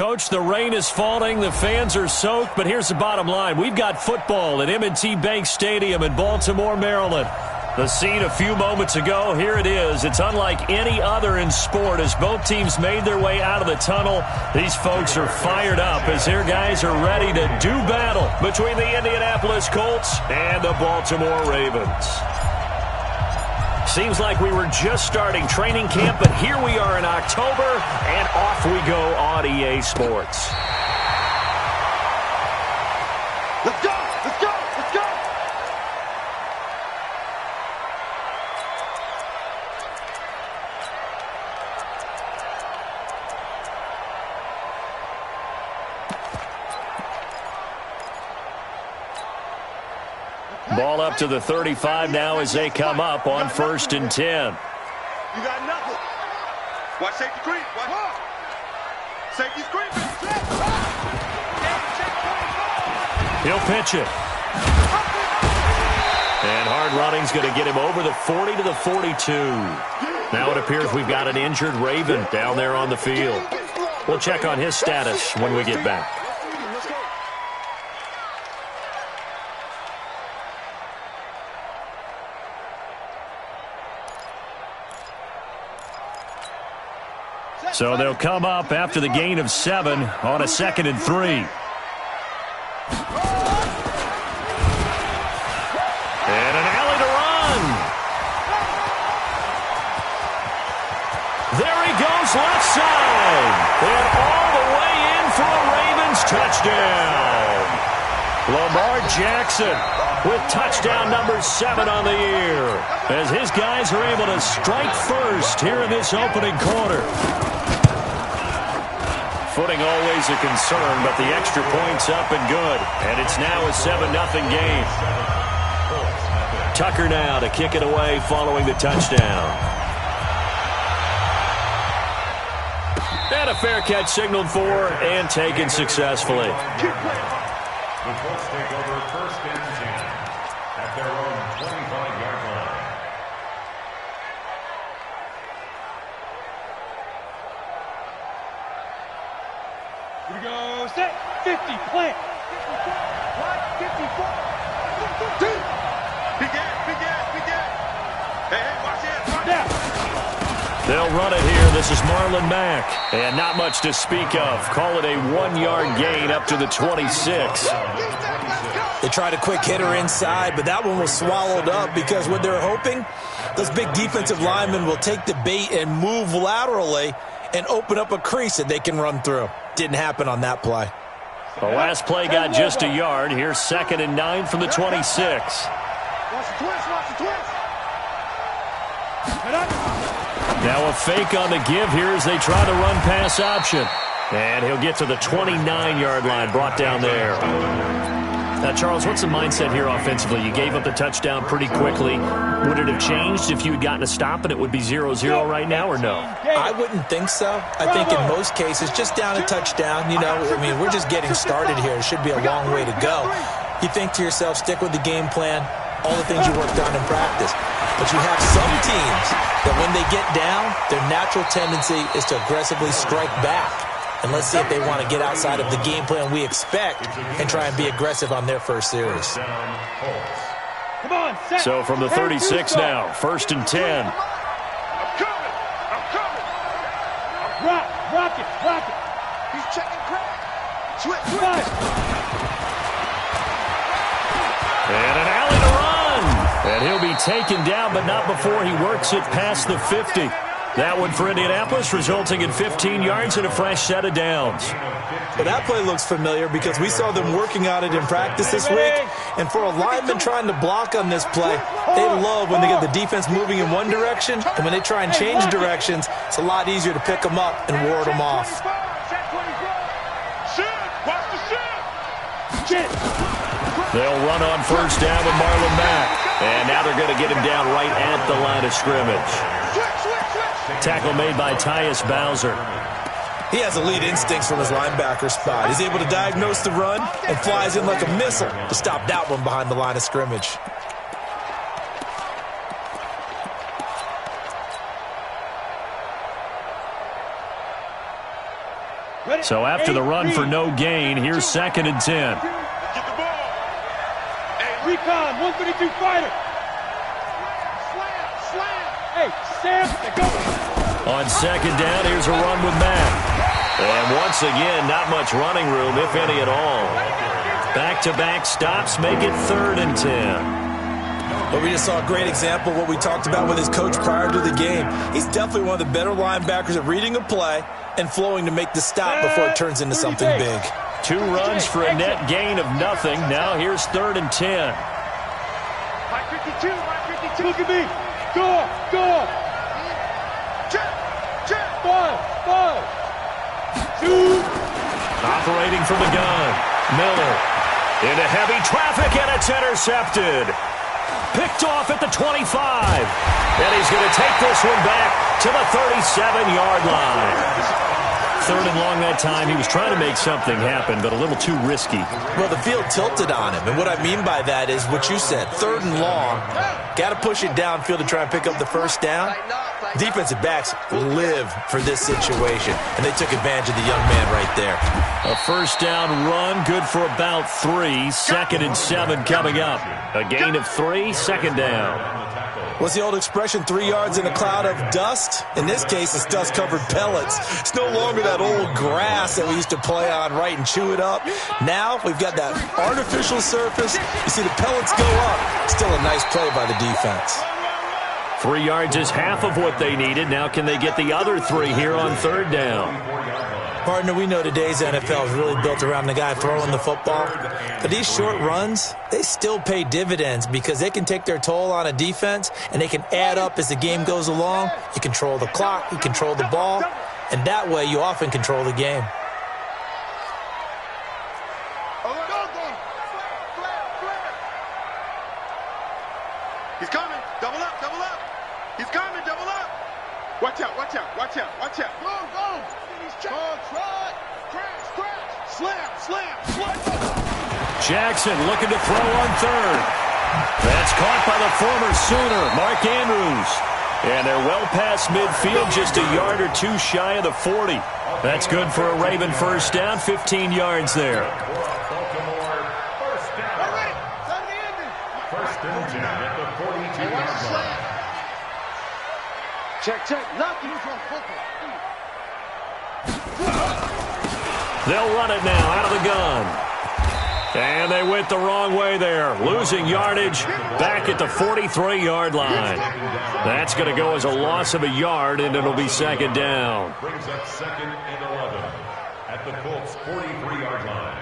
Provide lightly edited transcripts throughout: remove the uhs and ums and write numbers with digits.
Coach, the rain is falling, the fans are soaked, but here's the bottom line. We've got football at M&T Bank Stadium in Baltimore, Maryland. The scene a few moments ago, here it is. It's unlike any other in sport as both teams made their way out of the tunnel. These folks are fired up as their guys are ready to do battle between the Indianapolis Colts and the Baltimore Ravens. Seems like we were just starting training camp, but here we are in October, and off we go on EA Sports. Let's go! Let's go! Let's go! Ball up to the 35 now as they come up on 1st and 10. You got nothing. Watch safety creep. Watch. Safety creep. He'll pitch it. And hard running's going to get him over the 40 to the 42. Now it appears we've got an injured Raven down there on the field. We'll check on his status when we get back. So they'll come up after the gain of 7 on a 2nd and 3. And an alley to run. There he goes, left side. And all the way in for a Ravens touchdown. Lamar Jackson with touchdown number 7 on the year as his guys are able to strike first here in this opening quarter. Footing always a concern, but the extra point's up and good. And it's now a 7-0 game. Tucker now to kick it away following the touchdown. And a fair catch signaled for and taken successfully. The Colts take over 1st and 10 at their own 25-yard line. Here we go, set, 50, plant. 54. Big gas. Hey, watch it. Down. They'll run it here. This is Marlon Mack. And not much to speak of. Call it a 1-yard gain up to the 26. They tried a quick hitter inside, but that one was swallowed up because what they're hoping, those big defensive linemen will take the bait and move laterally and open up a crease that they can run through. Didn't happen on that play. The last play got just a yard. Here's 2nd and 9 from the 26. Watch the twist. Now a fake on the give here as they try to run pass option. And he'll get to the 29-yard line, brought down there. Now, Charles, what's the mindset here offensively? You gave up the touchdown pretty quickly. Would it have changed if you had gotten a stop and it would be 0-0 right now, or no? I wouldn't think so. I think in most cases, just down a touchdown, we're just getting started here. It should be a long way to go. You think to yourself, stick with the game plan, all the things you worked on in practice. But you have some teams that when they get down, their natural tendency is to aggressively strike back. And let's see if they want to get outside of the game plan we expect and try and be aggressive on their first series. Come on, set. So from the 36 now, 1st and 10. I'm coming. Rock it. He's checking crack. Switch. And an alley to run. And he'll be taken down, but not before he works it past the 50. That one for Indianapolis, resulting in 15 yards and a fresh set of downs. Well, that play looks familiar because we saw them working on it in practice this week. And for a lineman trying to block on this play, they love when they get the defense moving in one direction. And when they try and change directions, it's a lot easier to pick them up and ward them off. They'll run on 1st down with Marlon Mack. And now they're going to get him down right at the line of scrimmage. Tackle made by Tyus Bowser. He has elite instincts from his linebacker spot. He's able to diagnose the run and flies in like a missile to stop that one behind the line of scrimmage. So after the run for no gain, here's 2nd and 10. Get the ball. Recon, 132 fighter. Slam. Hey, Sam, go. On 2nd down, here's a run with Matt. And once again, not much running room, if any at all. Back-to-back stops make it 3rd and 10. Well, we just saw a great example of what we talked about with his coach prior to the game. He's definitely one of the better linebackers at reading a play and flowing to make the stop before it turns into something big. 2 runs for a net gain of nothing. Now here's 3rd and 10. 552. Look at me. Go. Check. 5. 2. Operating from the gun. Miller into heavy traffic, and it's intercepted. Picked off at the 25. And he's going to take this one back to the 37-yard line. 3rd and long that time. He was trying to make something happen, but a little too risky. Well, the field tilted on him, and what I mean by that is what you said. 3rd and long, got to push it downfield to try and pick up the first down. Defensive backs live for this situation, and they took advantage of the young man right there. A first down run, good for about 3. 2nd and 7 coming up. A gain of 3, 2nd down. What's the old expression, 3 yards in a cloud of dust? In this case, it's dust-covered pellets. It's no longer that old grass that we used to play on, right, and chew it up. Now we've got that artificial surface. You see the pellets go up. Still a nice play by the defense. 3 yards is half of what they needed. Now can they get the other 3 here on 3rd down? Partner, we know today's NFL is really built around the guy throwing the football. But these short runs, they still pay dividends because they can take their toll on a defense, and they can add up as the game goes along. You control the clock, you control the ball, and that way you often control the game. He's coming. Double up. He's coming. Double up. Watch out. Go. Slam. Jackson looking to throw on 3rd. That's caught by the former Sooner, Mark Andrews. And they're well past midfield, just a yard or 2 shy of the 40. That's good for a Raven first down, 15 yards there. Baltimore, first down. First and 10 at the 42-yard line. Check. Nothing. They'll run it now out of the gun. And they went the wrong way there, losing yardage back at the 43-yard line. That's going to go as a loss of a yard, and it'll be 2nd down. Brings up 2nd and 11 at the Colts' 43-yard line.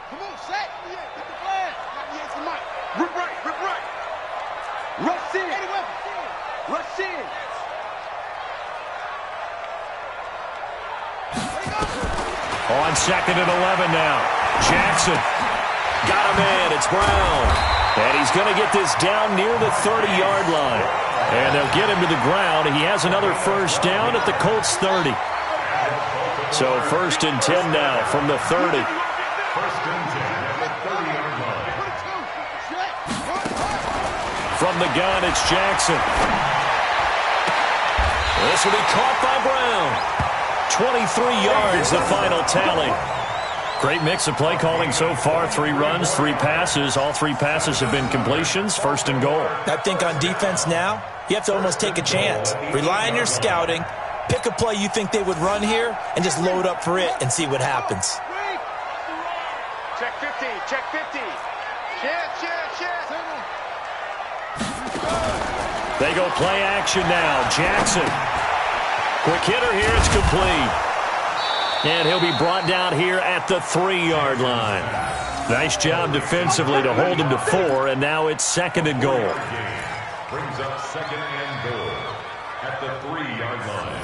Come on, set. Get the flag. Rip right. Rush in. On 2nd and 11 now. Jackson got a man. It's Brown. And he's going to get this down near the 30-yard line. And they'll get him to the ground. He has another first down at the Colts 30. So 1st and 10 now from the 30. First and 10 at the 30-yard line. From the gun, it's Jackson. This will be caught by Brown. 23 yards, the final tally. Great mix of play calling so far. 3 runs, 3 passes. All 3 passes have been completions. 1st and goal. I think on defense now, you have to almost take a chance. Rely on your scouting. Pick a play you think they would run here and just load up for it and see what happens. Check 50. Check. They go play action now. Jackson. Quick hitter here. It's complete. And he'll be brought down here at the 3-yard line. Nice job defensively to hold him to 4, and now it's 2nd and goal. Brings up 2nd and goal at the 3-yard line.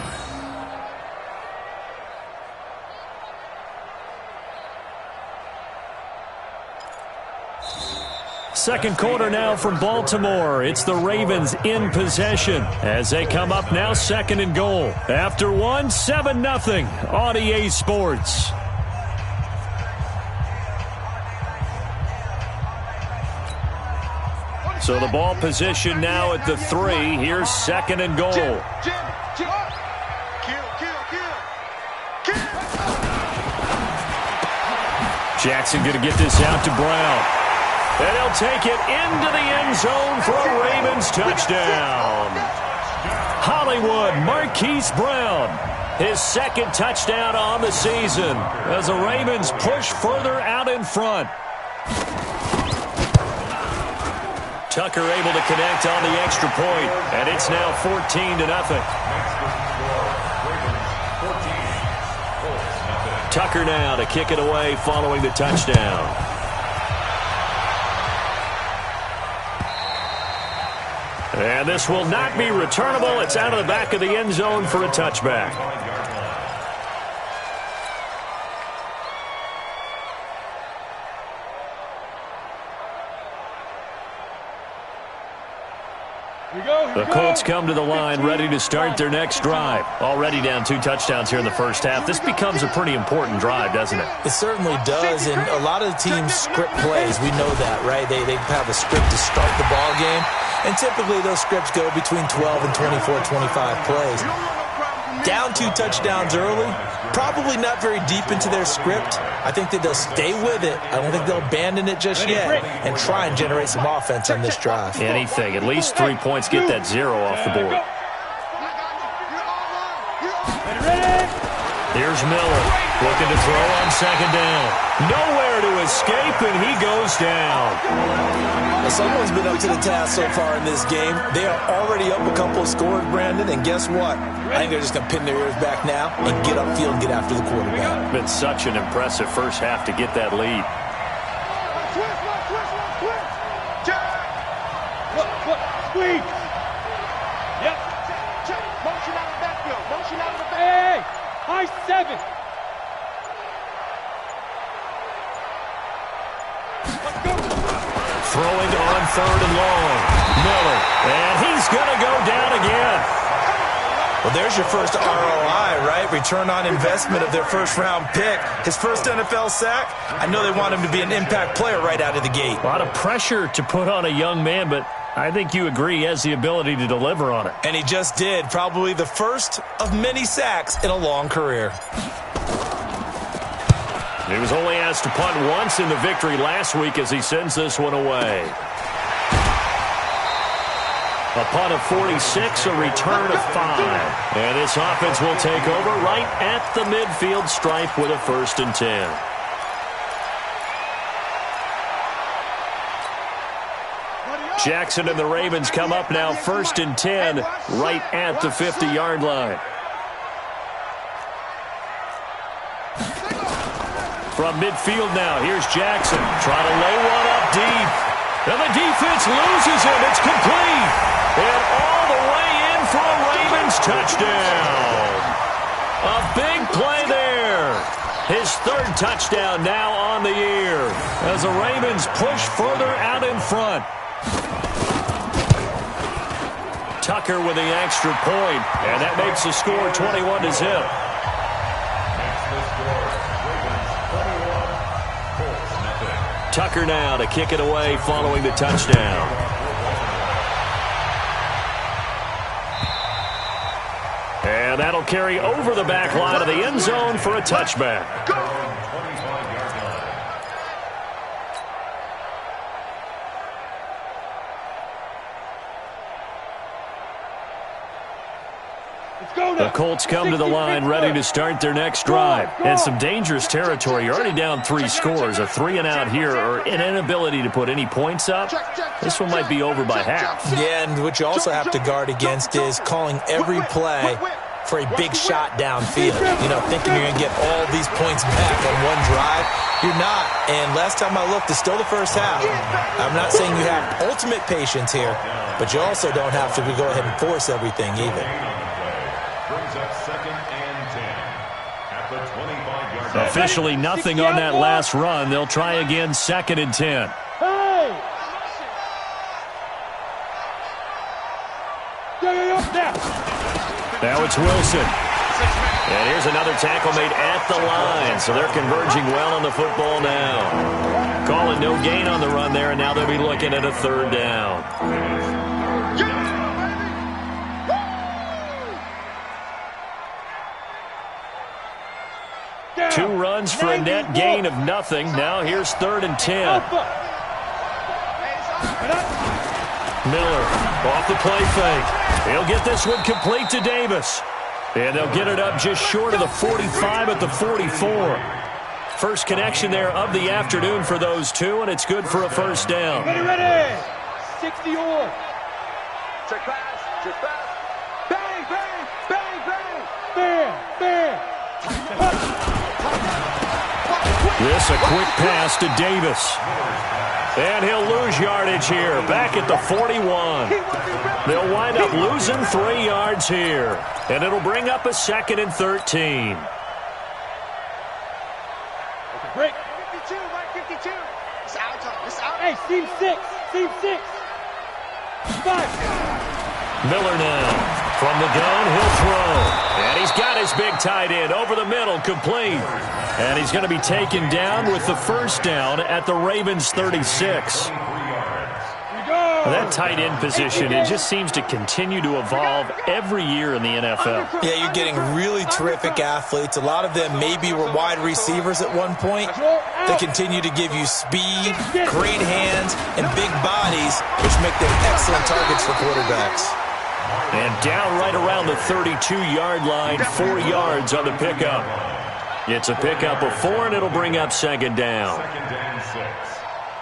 Second quarter now from Baltimore. It's the Ravens in possession as they come up now 2nd and goal. After 7-0 on EA Sports. So the ball position now at the 3. Here's 2nd and goal. Jackson going to get this out to Brown. And he'll take it into the end zone for a Ravens touchdown. Hollywood Marquise Brown, his 2nd touchdown on the season as the Ravens push further out in front. Tucker able to connect on the extra point, and it's now 14-0. Tucker now to kick it away following the touchdown. And this will not be returnable. It's out of the back of the end zone for a touchback. The Colts come to the line ready to start their next drive. Already down 2 touchdowns here in the first half. This becomes a pretty important drive, doesn't it? It certainly does, and a lot of the teams script plays. We know that, right? They have a script to start the ball game, and typically those scripts go between 12 and 24, 25 plays. Down 2 touchdowns early, probably not very deep into their script. I think that they'll stay with it. I don't think they'll abandon it just yet and try and generate some offense on this drive. Anything. At least 3 points. Get that 0 off the board. Here's Miller looking to throw on 2nd down. Nowhere to escape, and he goes down. Well, someone's been up to the task so far in this game. They are already up a couple of scores, Brandon, and guess what? I think they're just going to pin their ears back now and get upfield and get after the quarterback. Been such an impressive first half to get that lead. Squeeze. Yep. Motion out of the backfield. Motion out of the backfield. Hey, high 7. Let's go. Throwing on 3rd and long. Miller. And he's going to go down again. Well, there's your first ROI, right? Return on investment of their first-round pick. His first NFL sack. I know they want him to be an impact player right out of the gate. A lot of pressure to put on a young man, but I think you agree he has the ability to deliver on it. And he just did. Probably the first of many sacks in a long career. He was only asked to punt once in the victory last week as he sends this one away. A punt of 46, a return of 5. And this offense will take over right at the midfield stripe with a 1st and 10. Jackson and the Ravens come up now 1st and 10 right at the 50-yard line. From midfield now, here's Jackson. Trying to lay one up deep. And the defense loses him. It's complete. And all the way in for a Ravens touchdown. A big play there. His 3rd touchdown now on the year as the Ravens push further out in front. Tucker with the extra point, and that makes the score 21-0. Tucker now to kick it away following the touchdown. And that'll carry over the back line of the end zone for a touchback. The Colts come to the line ready to start their next drive. And some dangerous territory. You're already down 3 scores. A 3-and-out here or an inability to put any points up. This one might be over by half. Yeah, and what you also have to guard against is calling every play for a big shot downfield. You know, thinking you're going to get all these points back on one drive. You're not. And last time I looked, it's still the first half. I'm not saying you have ultimate patience here, but you also don't have to go ahead and force everything either. Officially nothing on that last run. They'll try again 2nd and 10. Hey! Now it's Wilson. And here's another tackle made at the line, so they're converging well on the football now. Calling no gain on the run there, and now they'll be looking at a third down. Two runs for a net gain of nothing. Now here's 3rd and 10. Miller off the play fake. He'll get this one complete to Davis. And they'll get it up just short of the 45 at the 44. First connection there of the afternoon for those two, and it's good for a first down. Ready. 60 or. Check pass. Check pass. Bang, bang, bang, bang. Bam, bam. This a quick pass to Davis. And he'll lose yardage here, back at the 41. They'll wind up losing 3 yards here. And it'll bring up a 2nd and 13. Break. 52, right 52. It's out, Tom. It's out. Hey, seam 6. Seam 6. 5. Miller now. From the gun, he'll throw. And he's got his big tight end over the middle, complete. And he's going to be taken down with the first down at the Ravens' 36. That tight end position, it just seems to continue to evolve every year in the NFL. Yeah, you're getting really terrific athletes. A lot of them maybe were wide receivers at one point. They continue to give you speed, great hands, and big bodies, which make them excellent targets for quarterbacks. And down right around the 32-yard line, 4 yards on the pickup. It's a pickup of 4, and it'll bring up 2nd down. 2nd and 6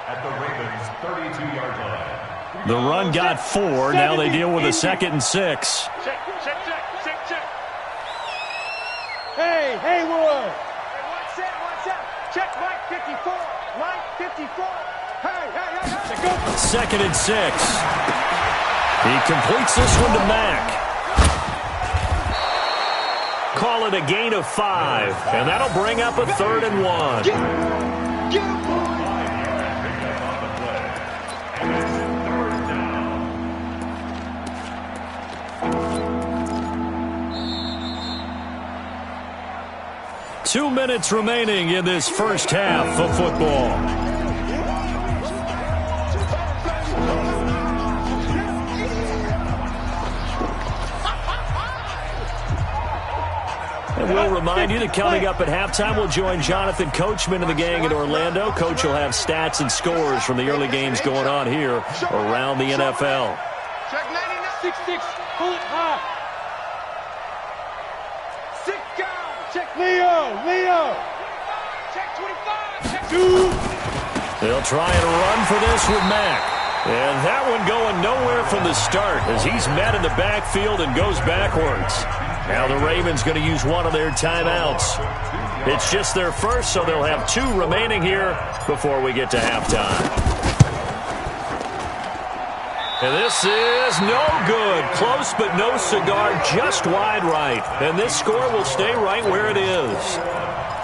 at the Ravens' 32-yard line. The run got 4. Now they deal with a 2nd and 6. Check. Hey, Haywood. Watch out. Check right 54. Right 54. Hey. 2nd and 6. He completes this one to Mack. Call it a gain of 5. And that'll bring up a 3rd and 1. Get him. 2 minutes remaining in this first half of football. And we'll remind you that coming up at halftime, we'll join Jonathan Coachman and the gang in Orlando. Coach will have stats and scores from the early games going on here around the NFL. Check 99. 6-6. Pull it high. 6 down. Check Leo. Check 25. Check 2. They'll try and run for this with Mack. And that one going nowhere from the start as he's met in the backfield and goes backwards. Now the Ravens going to use one of their timeouts. It's just their first, so they'll have 2 remaining here before we get to halftime. And this is no good. Close but no cigar, just wide right. And this score will stay right where it is.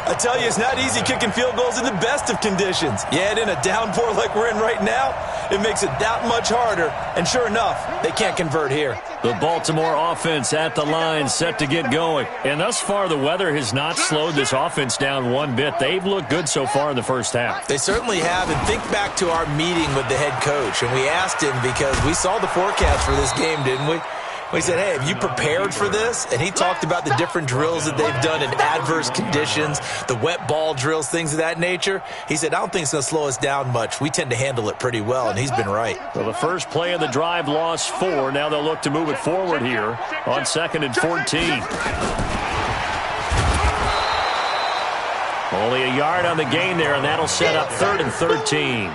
I tell you, it's not easy kicking field goals in the best of conditions. Yet in a downpour like we're in right now, it makes it that much harder. And sure enough, they can't convert here. The Baltimore offense at the line, set to get going. And thus far, the weather has not slowed this offense down one bit. They've looked good so far in the first half. They certainly have. And think back to our meeting with the head coach. And we asked him because we saw the forecast for this game, didn't we? We said, hey, have you prepared for this? And he talked about the different drills that they've done in adverse conditions, the wet ball drills, things of that nature. He said, I don't think it's going to slow us down much. We tend to handle it pretty well, and he's been right. Well, the first play of the drive lost 4. Now they'll look to move it forward here on 2nd and 14. Only a yard on the gain there, and that'll set up 3rd and 13.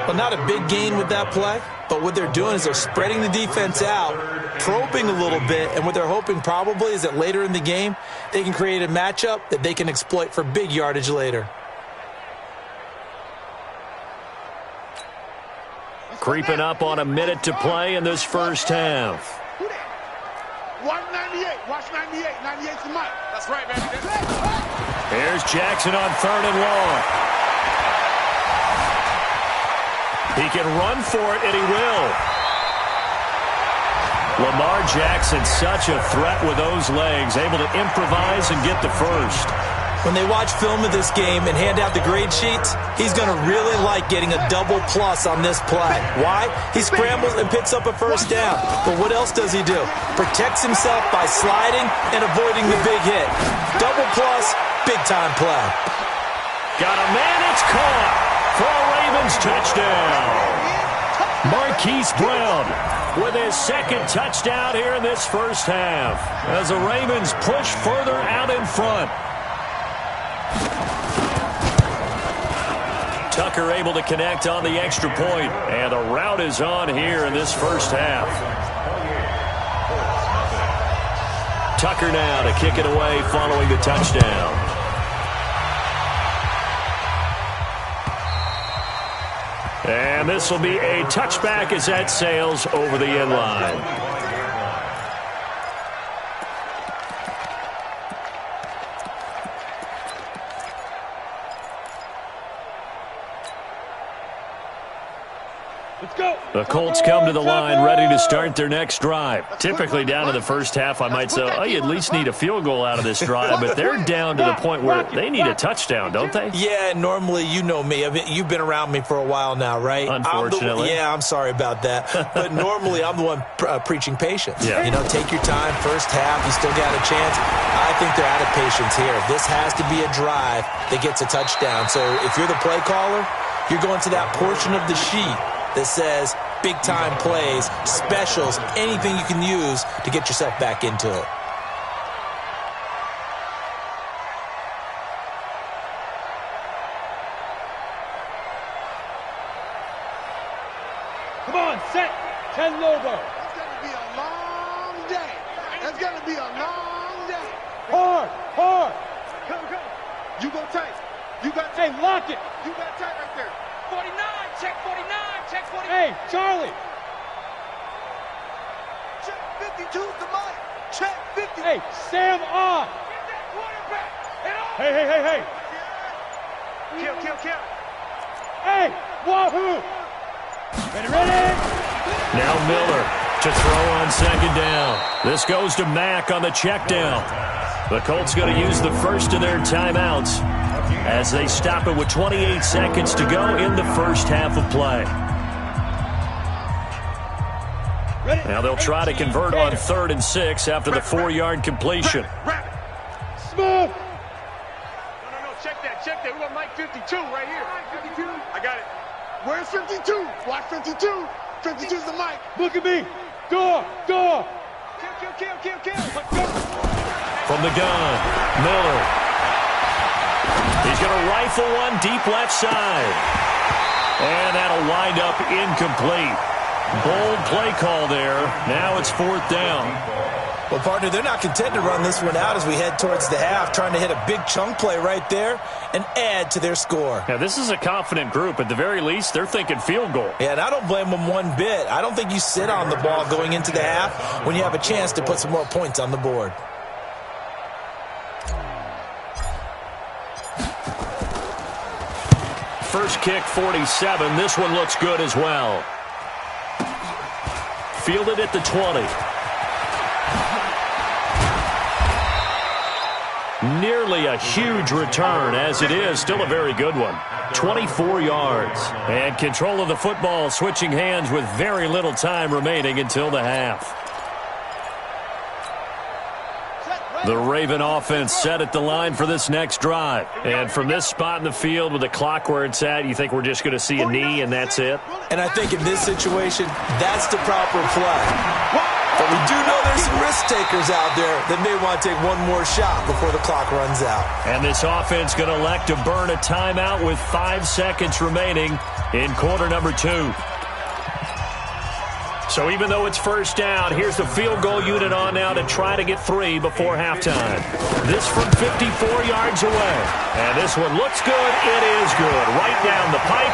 Well, not a big gain with that play, but what they're doing is they're spreading the defense out, probing a little bit, and what they're hoping probably is that later in the game, they can create a matchup that they can exploit for big yardage later. Creeping up on a minute to play in this first half. Watch 98. Watch 98. 98's the mic. That's right, baby. Here's Jackson on 3rd and long. He can run for it, and he will. Lamar Jackson, such a threat with those legs, able to improvise and get the first. When they watch film of this game and hand out the grade sheets, he's going to really like getting a double plus on this play. Why? He scrambles and picks up a first down. But what else does he do? Protects himself by sliding and avoiding the big hit. Double plus, big-time play. Got a man, it's caught for a Ravens touchdown. Marquise Brown with his second touchdown here in this first half as the Ravens push further out in front. Tucker able to connect on the extra point, and the route is on here in this first half. Tucker now to kick it away following the touchdown. And this will be a touchback as that sails over the end line. The Colts come to the line ready to start their next drive. Typically down to the first half, I might say, oh, you at least need a field goal out of this drive, but they're down to the point where they need a touchdown, don't they? Yeah, normally, you know me. I mean, you've been around me for a while now, right? Unfortunately. I'm sorry about that. But normally, I'm the one preaching patience. Yeah. You know, take your time. First half, you still got a chance. I think they're out of patience here. This has to be a drive that gets a touchdown. So if you're the play caller, you're going to that portion of the sheet that says big-time plays, specials, anything you can use to get yourself back into it. Come on, set. 10 logo. It's going to be a long day. It's going to be a long day. Hard, hard. Come. You go tight. You got Hey, tight. lock it. You got tight right there. 49, check 49, check 49. Hey, Charlie. Check 52 the mic. Check 50. Hey, Sam on. Get that quarterback. Hit on. Hey. Kill. Hey, wahoo. Ready. Now Miller to throw on second down. This goes to Mack on the check down. The Colts going to use the first of their timeouts as they stop it with 28 seconds to go in the first half of play. Now they'll try to convert on 3rd and 6 after the 4-yard completion. Smooth. No. Check that. We got Mike 52 right here. 52. I got it. Where's 52? Watch 52. 52's the mic. Look at me. Door. Kill. From the gun, Miller. He's going to rifle one deep left side. And that'll wind up incomplete. Bold play call there. Now it's 4th down. Well, partner, they're not content to run this one out as we head towards the half, trying to hit a big chunk play right there and add to their score. Now, this is a confident group. At the very least, they're thinking field goal. Yeah, and I don't blame them one bit. I don't think you sit on the ball going into the half when you have a chance to put some more points on the board. First kick, 47. This one looks good as well. Fielded at the 20. Nearly a huge return, as it is still a very good one. 24 yards. And control of the football switching hands with very little time remaining until the half. The Raven offense set at the line for this next drive. And from this spot in the field with the clock where it's at, you think we're just going to see a knee and that's it? And I think in this situation, that's the proper play. But we do know there's some risk takers out there that may want to take one more shot before the clock runs out. And this offense going to elect to burn a timeout with 5 seconds remaining in quarter number 2. So even though it's first down, here's the field goal unit on now to try to get 3 before halftime. This from 54 yards away. And this one looks good. It is good. Right down the pipe.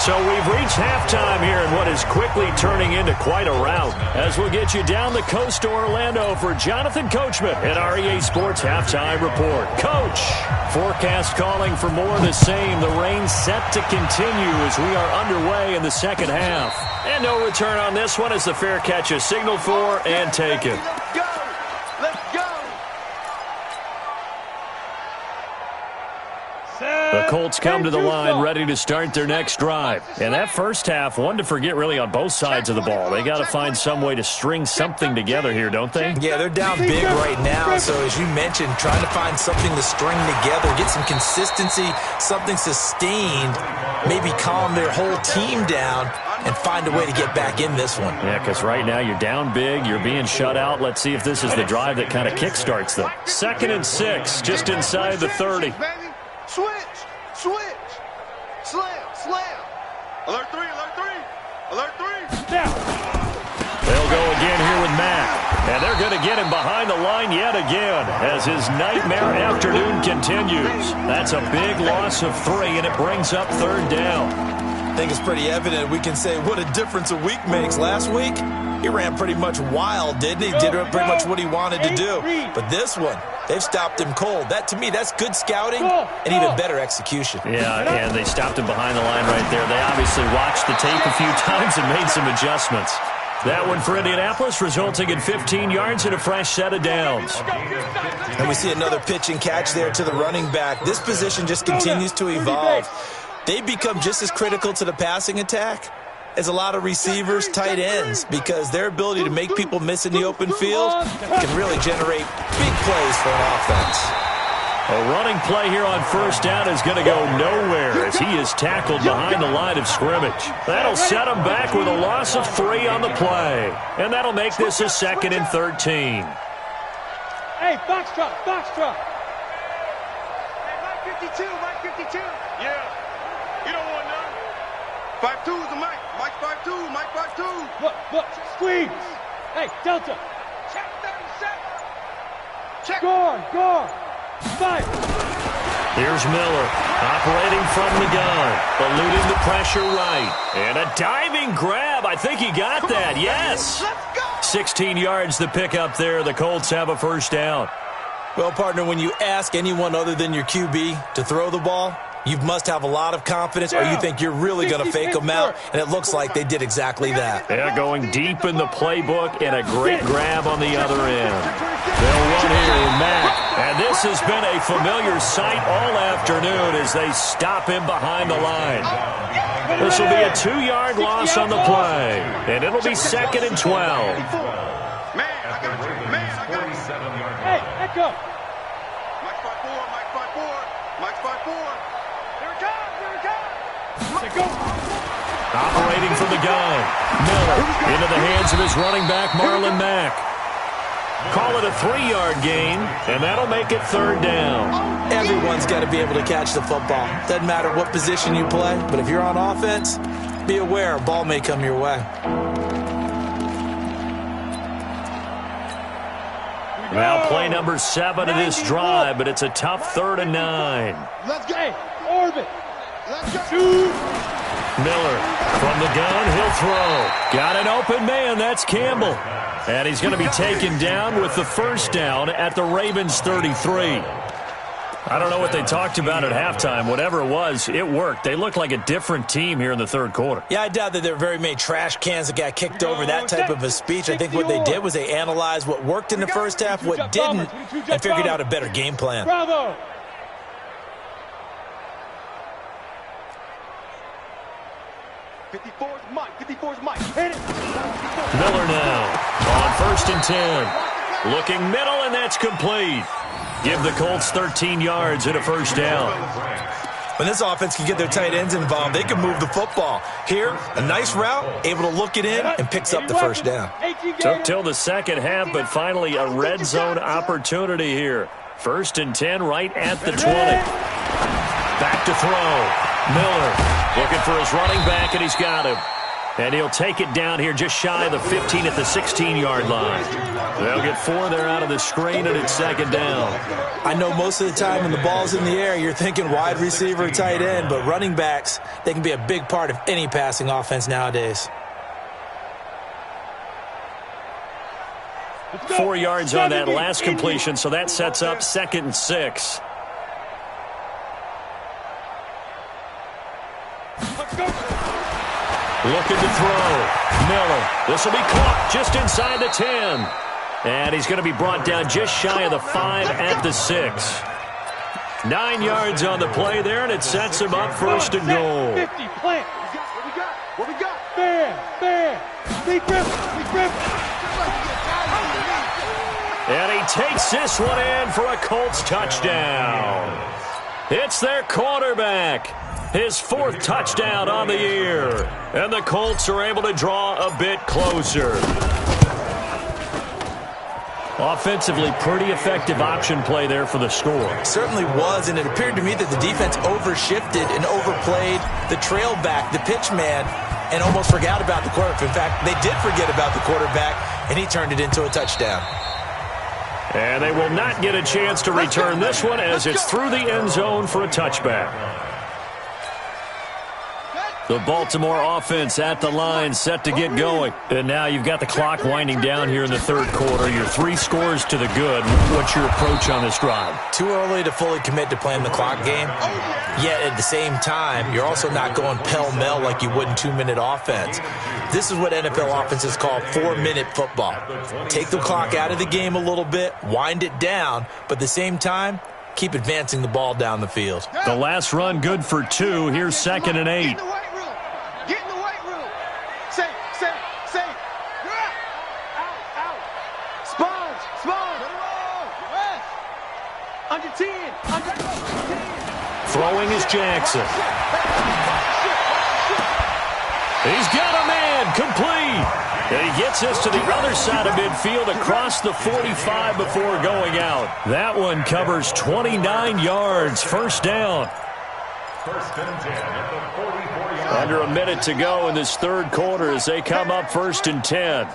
So we've reached halftime here in what is quickly turning into quite a rout. As we'll get you down the coast to Orlando for Jonathan Coachman at our EA Sports Halftime Report. Coach, forecast calling for more of the same. The rain set to continue as we are underway in the second half. And no return on this one as the fair catch is signaled for and taken. Let's go. Let's go. The Colts come to the line ready to start their next drive. And that first half, one to forget really on both sides of the ball. They got to find some way to string something together here, don't they? Yeah, they're down big right now. So as you mentioned, trying to find something to string together, get some consistency, something sustained, maybe calm their whole team down and find a way to get back in this one. Yeah, because right now you're down big, you're being shut out. Let's see if this is the drive that kind of kickstarts them. 2nd and 6, just inside the 30. Switch. Slam. Alert 3. Now. They'll go again here with Mack. And they're going to get him behind the line yet again as his nightmare afternoon continues. That's a big loss of 3, and it brings up 3rd down. I think it's pretty evident. We can say what a difference a week makes. Last week, he ran pretty much wild, didn't he? Did pretty much what he wanted to do. But this one, they've stopped him cold. That, to me, that's good scouting and even better execution. Yeah, and they stopped him behind the line right there. They obviously watched the tape a few times and made some adjustments. That one for Indianapolis, resulting in 15 yards and a fresh set of downs. And we see another pitch and catch there to the running back. This position just continues to evolve. They become just as critical to the passing attack as a lot of receivers, tight ends, because their ability to make people miss in the open field can really generate big plays for an offense. A running play here on 1st down is going to go nowhere as he is tackled behind the line of scrimmage. That'll set him back with a loss of 3 on the play. And that'll make this a 2nd and 13. Hey, box truck. Mike 52. Yeah. You don't want none. 5'2" is the Mike. Mike 5'2". Look, squeeze. Hey, Delta. Check 37. Check. Guard. Fire. Here's Miller, operating from the gun, eluding the pressure right. And a diving grab. I think he got that, yes. Let's go. 16 yards the pickup there. The Colts have a 1st down. Well, partner, when you ask anyone other than your QB to throw the ball, you must have a lot of confidence, or you think you're really going to fake them out, and it looks like they did exactly that. Yeah, going deep in the playbook and a great grab on the other end. They'll run here with Mack, and this has been a familiar sight all afternoon as they stop him behind the line. This will be a 2-yard loss on the play, and it'll be 2nd and 12. Man, I got you. Hey, echo. Mike 5'4". Mike 5'4". Here it comes. Say go. Operating from the gun. Miller into the hands of his running back, Marlon Mack. Call it a 3-yard gain, and that'll make it 3rd down. Everyone's got to be able to catch the football. Doesn't matter what position you play, but if you're on offense, be aware a ball may come your way. Now play number 7 of this drive, but it's a tough 3rd and 9. Let's go. Hey, orbit. Let's go. Shoot. Miller from the gun, he'll throw. Got an open man, that's Campbell. And he's going to be taken down with the 1st down at the Ravens 33. I don't know what they talked about at halftime. Whatever it was, it worked. They looked like a different team here in the 3rd quarter. Yeah, I doubt that there were very many trash cans that got kicked over that type of a speech. I think what they did was they analyzed what worked in the first half, what didn't, and figured out a better game plan. Bravo. '54's Mike. Hit it. Miller now on 1st and 10. Looking middle, and that's complete. Give the Colts 13 yards and a 1st down. When this offense can get their tight ends involved, they can move the football. Here, a nice route, able to look it in, and picks up the 1st down. Took till the 2nd half, but finally a red zone opportunity here. 1st and 10 right at the 20. Back to throw. Miller looking for his running back, and he's got him. And he'll take it down here just shy of the 15 at the 16-yard line. They'll get 4 there out of the screen, and it's second down. I know most of the time when the ball's in the air, you're thinking wide receiver, tight end, but running backs, they can be a big part of any passing offense nowadays. 4 yards on that last completion, so that sets up 2nd and 6. Looking to throw. Miller. This will be caught just inside the 10. And he's going to be brought down just shy of the 5 at the 6. 9 yards on the play there, and it sets him up 1st and goal. 50, plant. What we got? Fair. Big grip. And he takes this one in for a Colts touchdown. It's their quarterback. His 4th touchdown on the year. And the Colts are able to draw a bit closer. Offensively, pretty effective option play there for the score. Certainly was, and it appeared to me that the defense overshifted and overplayed the trail back, the pitch man, and almost forgot about the quarterback. In fact, they did forget about the quarterback, and he turned it into a touchdown. And they will not get a chance to return this one as it's through the end zone for a touchback. The Baltimore offense at the line, set to get going. And now you've got the clock winding down here in the 3rd quarter. You're 3 scores to the good. What's your approach on this drive? Too early to fully commit to playing the clock game. Yet at the same time, you're also not going pell-mell like you would in 2-minute offense. This is what NFL offenses call 4-minute football. Take the clock out of the game a little bit, wind it down, but at the same time, keep advancing the ball down the field. The last run good for 2. Here's 2nd and 8. Get in the white room. Say. Out. Sponge. Under 10. Throwing is Jackson. He's got a man, complete. And he gets us to the other side of midfield across the 45 before going out. That one covers 29 yards, 1st down. 1st and 10 at the 44-yard. Under a minute to go in this 3rd quarter as they come up 1st and 10.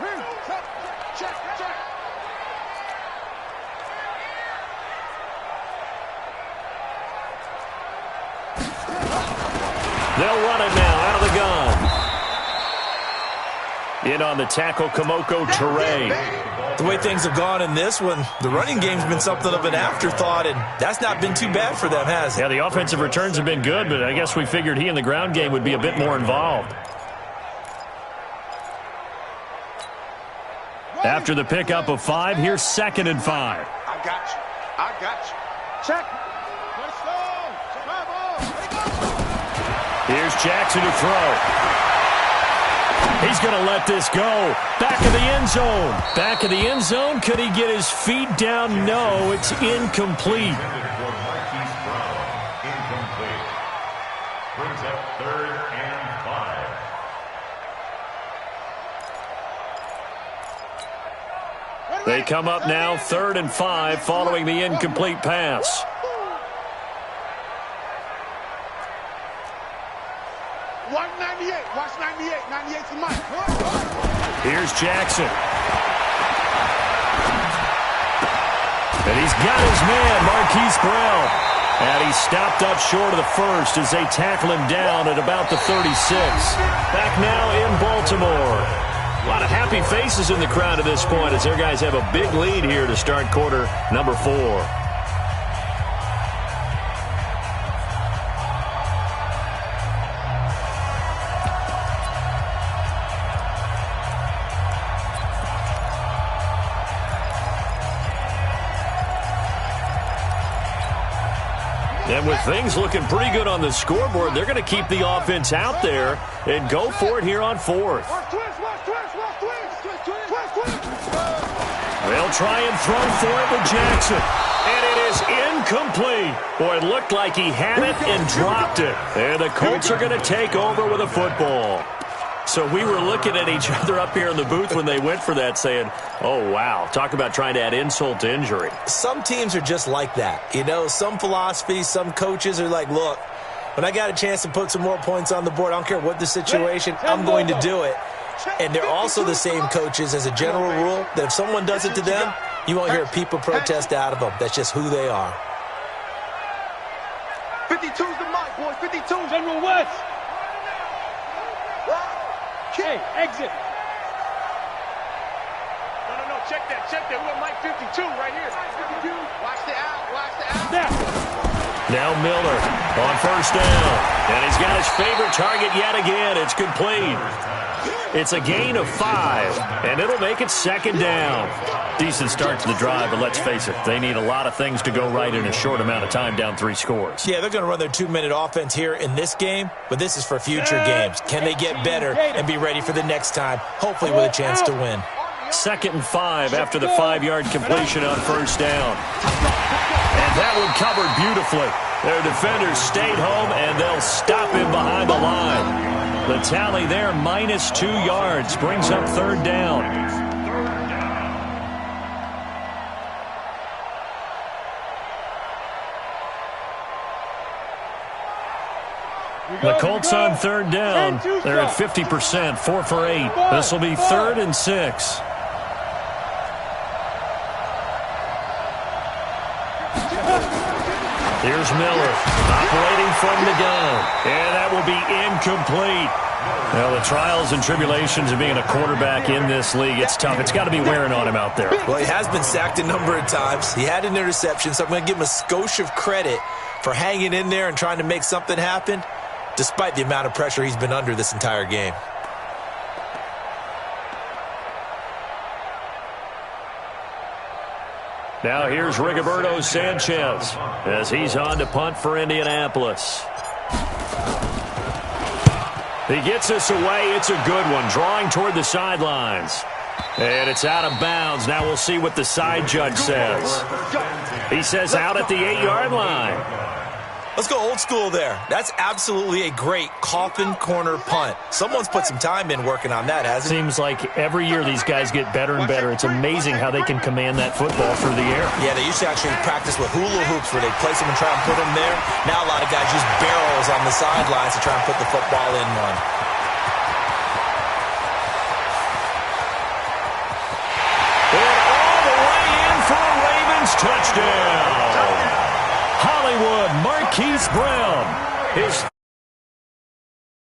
They'll run it now out of the gun. In on the tackle, Kamoko Toure. The way things have gone in this one, the running game's been something of an afterthought, and that's not been too bad for them, has it? Yeah, the offensive returns have been good, but I guess we figured he in the ground game would be a bit more involved. After the pickup of 5, here's 2nd and 5. I got you. Check. Here's Jackson to throw. He's going to let this go. Back of the end zone. Back of the end zone. Could he get his feet down? No, it's incomplete. Incomplete. Brings up 3rd and 5. They come up now 3rd and 5 following the incomplete pass. Watch 98. 98's the mic. Here's Jackson. And he's got his man, Marquise Brown. And he's stopped up short of the 1st as they tackle him down at about the 36. Back now in Baltimore. A lot of happy faces in the crowd at this point as their guys have a big lead here to start quarter number 4. And with things looking pretty good on the scoreboard, they're going to keep the offense out there and go for it here on 4th. They'll try and throw for it with Jackson. And it is incomplete. Boy, it looked like he had it and dropped it. And the Colts are going to take over with a football. So we were looking at each other up here in the booth when they went for that saying, oh, wow, talk about trying to add insult to injury. Some teams are just like that. You know, some philosophies, some coaches are like, look, When I got a chance to put some more points on the board, I don't care what the situation, I'm going to do it. And they're also the same coaches as a general rule that if someone does it to them, you won't hear a peep of protest out of them. That's just who they are. 52's the mark, boys. 52. General West. Hey, exit. No. Check that. We got Mike 52 right here. Watch the out. Snap. Now Miller on first down. And he's got his favorite target yet again. It's complete. It's a gain of 5, and it'll make it second down. Decent start to the drive, but let's face it, they need a lot of things to go right in a short amount of time, down 3 scores. Yeah, they're going to run their 2-minute offense here in this game, but this is for future games. Can they get better and be ready for the next time, hopefully with a chance to win? 2nd and 5 after the 5-yard completion on first down. And that one covered beautifully. Their defenders stayed home, and they'll stop him behind the line. The tally there, minus 2 yards, brings up 3rd down. The Colts on 3rd down. They're at 50%, 4 for 8. This will be 3rd and 6. Here's Miller operating from the gun. And that will be incomplete. Well, the trials and tribulations of being a quarterback in this league, it's tough. It's got to be wearing on him out there. Well, he has been sacked a number of times. He had an interception, so I'm going to give him a skosh of credit for hanging in there and trying to make something happen, despite the amount of pressure he's been under this entire game. Now here's Rigoberto Sanchez as he's on to punt for Indianapolis. He gets us away. It's a good one, drawing toward the sidelines. And it's out of bounds. Now we'll see what the side judge says. He says out at the 8-yard line. Let's go old school there. That's absolutely a great coffin corner punt. Someone's put some time in working on that, hasn't he? Seems like every year these guys get better and better. It's amazing how they can command that football through the air. Yeah, they used to actually practice with hula hoops where they place them and try and put them there. Now a lot of guys use barrels on the sidelines to try and put the football in one. And all the way in for a Ravens touchdown. Hollywood Marquise Brown, his